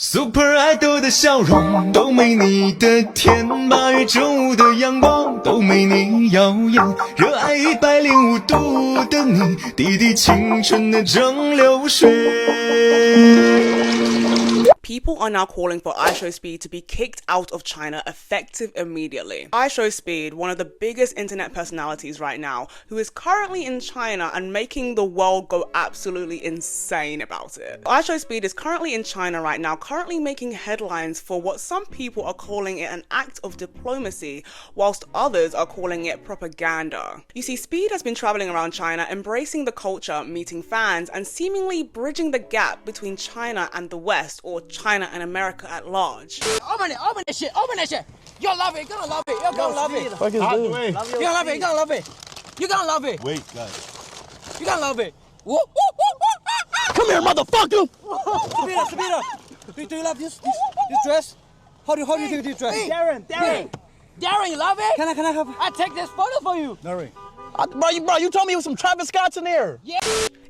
Super 爱豆的笑容都没你的甜，8月正午的阳光都没你耀眼，热爱105度的你，滴滴青春的蒸馏水。People are now calling for IShowSpeed to be kicked out of China effective immediately. IShowSpeed, one of the biggest internet personalities right now, who is currently in China and making the world go absolutely insane about it. IShowSpeed is currently in China right now, currently making headlines for what some people are calling it an act of diplomacy, whilst others are calling it propaganda. You see, Speed has been traveling around China, embracing the culture, meeting fans, and seemingly bridging the gap between China and the West, or China and America at large. Open that shit, open that shit. You'll love it, you're gonna love it, you're gonna love it. Fuck is this? You're gonna love it, you're gonna love it. You're gonna love it. Wait, guys. You're gonna love it. Woo, woo, woo, woo. Come here, motherfucker! Speed up. Do you love this dress? How do you think this dress? Hey, Darren, you love it? Can I have? I take this photo for you. Darren. Bro, you told me it was some Travis Scott's in there. Yeah.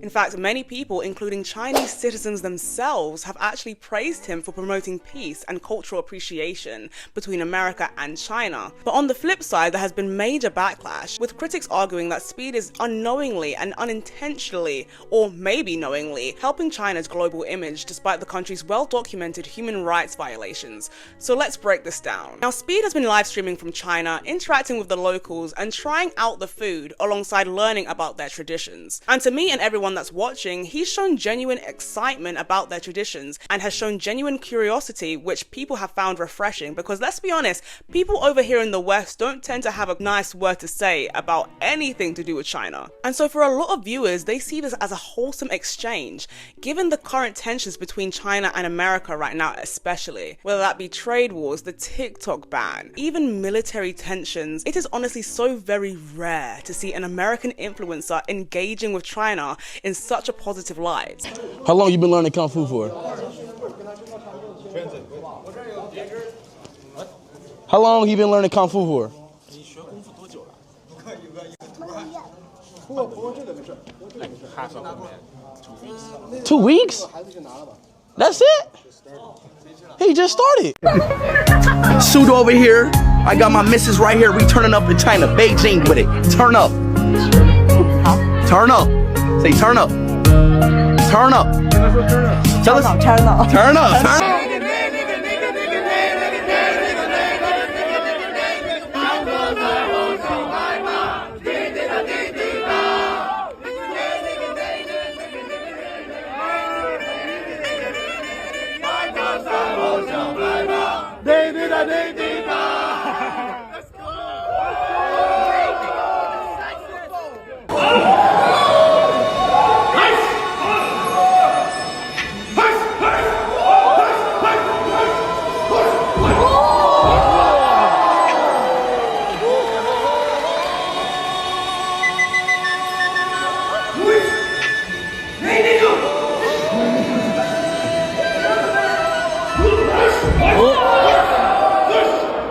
In fact, many people, including Chinese citizens themselves, have actually praised him for promoting peace and cultural appreciation between America and China. But on the flip side, there has been major backlash, with critics arguing that Speed is unknowingly and unintentionally, or maybe knowingly, helping China's global image despite the country's well-documented human rights violations. So let's break this down. Now, Speed has been live streaming from China, interacting with the locals and trying out the food alongside learning about their traditions. And to me and everyone that's watching, he's shown genuine excitement about their traditions and has shown genuine curiosity, which people have found refreshing, because let's be honest, people over here in the West don't tend to have a nice word to say about anything to do with China. And so for a lot of viewers, they see this as a wholesome exchange, given the current tensions between China and America right now especially, whether that be trade wars, the TikTok ban, even military tensions. It is honestly so very rare to see an American influencer engaging with China in such a positive light. How long you been learning Kung Fu for? How long you been learning Kung Fu for? 2 weeks? That's it? He just started. Suit over here. I got my missus right here. We turning up in China, Beijing with it. Turn up. Turn up. Say turn up. Turn up. Tell us. Turn up. Turn up. Turn up.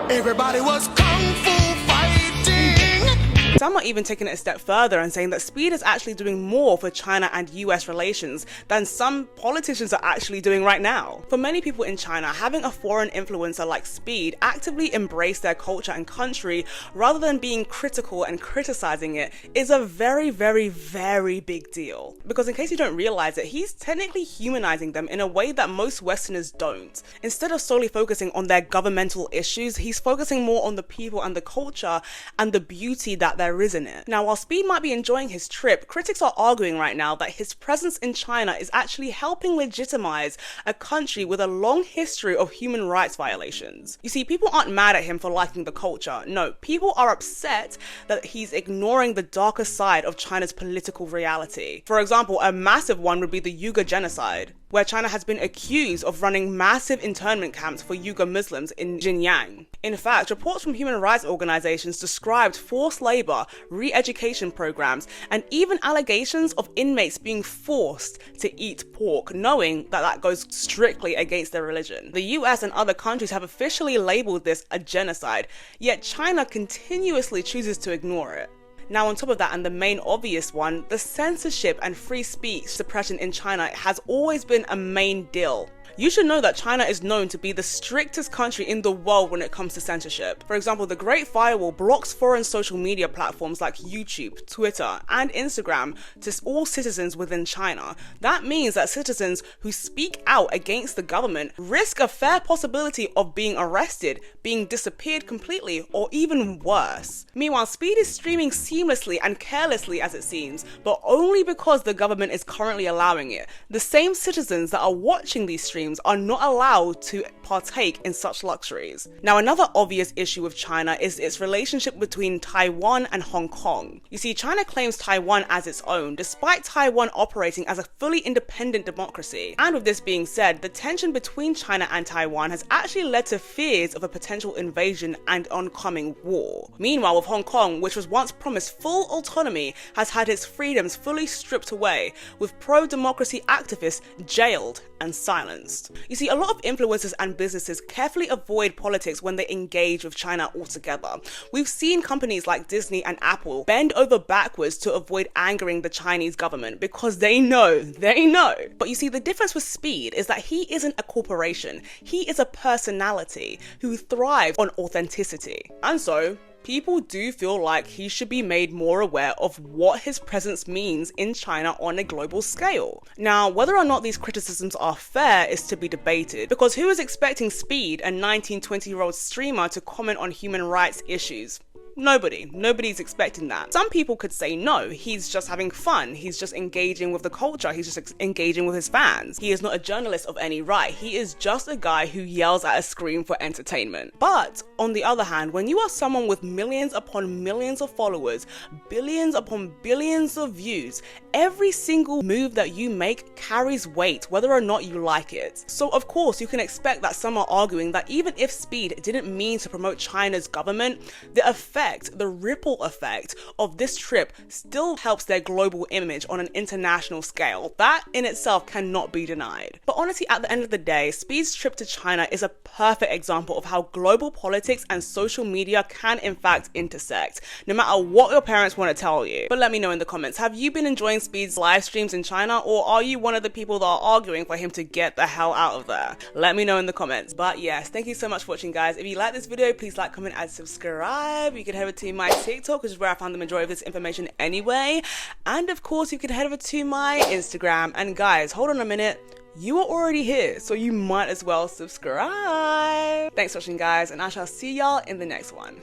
Everybody was kung fu fighting. Some are even taking it a step further and saying that Speed is actually doing more for China and US relations than some politicians are actually doing right now. For many people in China, having a foreign influencer like Speed actively embrace their culture and country rather than being critical and criticizing it is a very, very, very big deal. Because in case you don't realize it, he's technically humanizing them in a way that most Westerners don't. Instead of solely focusing on their governmental issues, he's focusing more on the people and the culture and the beauty that there is in it. Now, while Speed might be enjoying his trip, critics are arguing right now that his presence in China is actually helping legitimize a country with a long history of human rights violations. You see, people aren't mad at him for liking the culture. No, people are upset that he's ignoring the darker side of China's political reality. For example, a massive one would be the Uyghur genocide, where China has been accused of running massive internment camps for Uyghur Muslims in Xinjiang. In fact, reports from human rights organizations described forced labor, re-education programs, and even allegations of inmates being forced to eat pork, knowing that that goes strictly against their religion. The US and other countries have officially labeled this a genocide, yet China continuously chooses to ignore it. Now, on top of that, and the main obvious one, the censorship and free speech suppression in China has always been a main deal. You should know that China is known to be the strictest country in the world when it comes to censorship. For example, the Great Firewall blocks foreign social media platforms like YouTube, Twitter, and Instagram to all citizens within China. That means that citizens who speak out against the government risk a fair possibility of being arrested, being disappeared completely, or even worse. Meanwhile, Speed is streaming seamlessly and carelessly as it seems, but only because the government is currently allowing it. The same citizens that are watching these streams are not allowed to partake in such luxuries. Now, another obvious issue with China is its relationship between Taiwan and Hong Kong. You see, China claims Taiwan as its own, despite Taiwan operating as a fully independent democracy. And with this being said, the tension between China and Taiwan has actually led to fears of a potential invasion and oncoming war. Meanwhile, with Hong Kong, which was once promised full autonomy, has had its freedoms fully stripped away, with pro-democracy activists jailed and silenced. You see, a lot of influencers and businesses carefully avoid politics when they engage with China altogether. We've seen companies like Disney and Apple bend over backwards to avoid angering the Chinese government because they know. But you see, the difference with Speed is that he isn't a corporation. He is a personality who thrives on authenticity. And so, people do feel like he should be made more aware of what his presence means in China on a global scale. Now, whether or not these criticisms are fair is to be debated, because who is expecting Speed, a 19-20-year-old streamer, to comment on human rights issues? Nobody's expecting that. Some people could say no, he's just having fun, he's just engaging with the culture, he's just engaging with his fans. He is not a journalist of any right, he is just a guy who yells at a screen for entertainment. But on the other hand, when you are someone with millions upon millions of followers, billions upon billions of views, every single move that you make carries weight, whether or not you like it. So of course you can expect that some are arguing that even if Speed didn't mean to promote China's government, the ripple effect of this trip still helps their global image on an international scale. That in itself cannot be denied. But honestly, at the end of the day, Speed's trip to China is a perfect example of how global politics and social media can in fact intersect, no matter what your parents want to tell you. But let me know in the comments, have you been enjoying Speed's live streams in China, or are you one of the people that are arguing for him to get the hell out of there? Let me know in the comments. But yes, thank you so much for watching, guys. If you like this video, please like, comment, and subscribe. You can head over to my TikTok, which is where I found the majority of this information anyway. And of course, you can head over to my Instagram. And guys, hold on a minute. You are already here, so you might as well subscribe. Thanks for watching, guys, and I shall see y'all in the next one.